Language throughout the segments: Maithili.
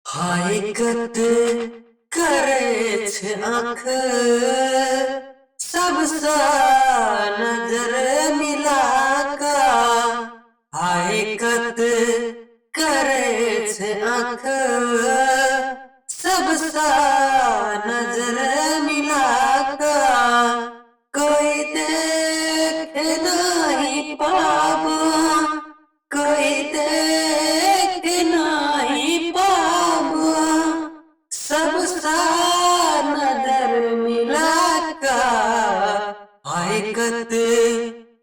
हाय कत करे छे आँख सबसा नजर मिला का। हाय कत करे छे आँख सबसा नजर मिला का। कोई देखे नहीं पावा, कोई देखे नहीं पावा, सबसा नजर मिला का। हाय कत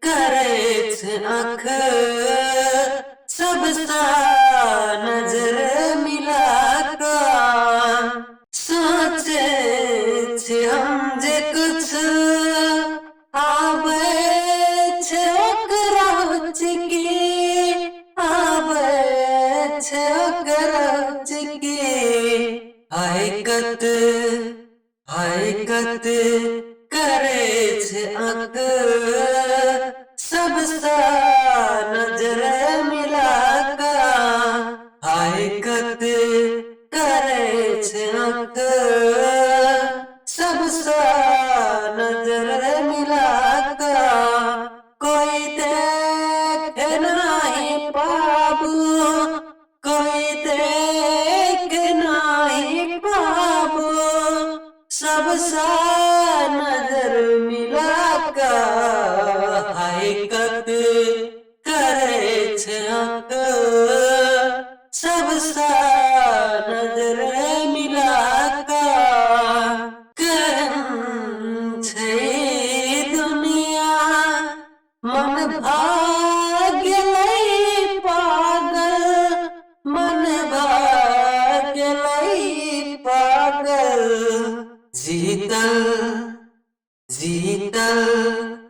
करे छे आँख सबसा नजर मिला का। सोचे छे हम जे कुछ आवे छे ओकरा चिकी, आवे छे ओकरा चिकी। हाय कत करे छे आँख सबसा नजर मिला का। हाय कत करे छे आँख सबसा नजर मिला का। कोई देखे नहीं पाबू, कोई देखे नहीं पाबू, सबसा नजर मिला का। हाय कत करे छे आँख सबसा नजर मिला का। कहन छे दुनिया मन भाग गेलै पागल, मन भाग गेलै पागल। जीतल जीतल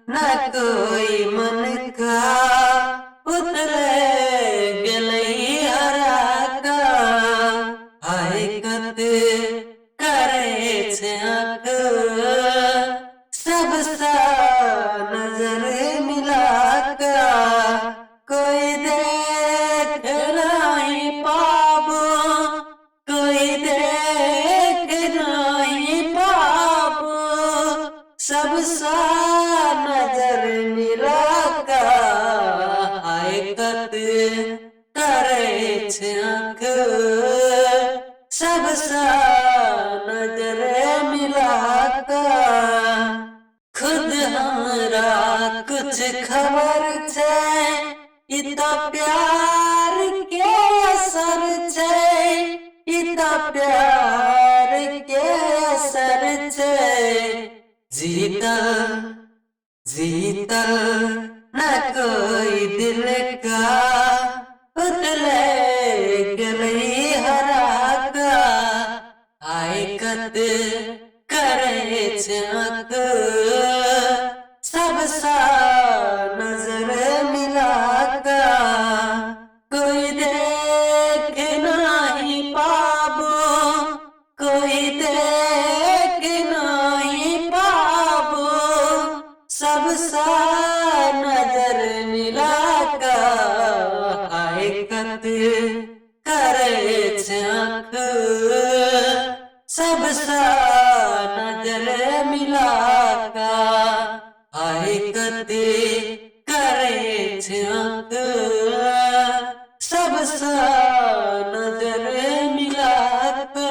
न कोई मन का, उतरे गेलै हरा का। हाय कत करे छे आँख सबसा नजर मिला का। कोई देख नहीं पाबो, कोई देख नहीं पाबो, सबसा नजर मिला का। हाय कत करे छे आँख सबसा नजर मिला का। खुद हमरा कुछ खबर छे, इतना प्यार के असर छे, इतना प्यार के असर छे। जीतल जीतल न कोई दिल का, उतले गेलै हरा का। हाय कत करे छे आँख सबसा नजर मिला का। कोई देख नहीं पाबो, कोई देख नहीं पाबो, सबसा नजर मिला का। हाय कत करे छे आँख सबसा नजर मिला का। हाय कत करे छे आँख सबसा नजर मिला का।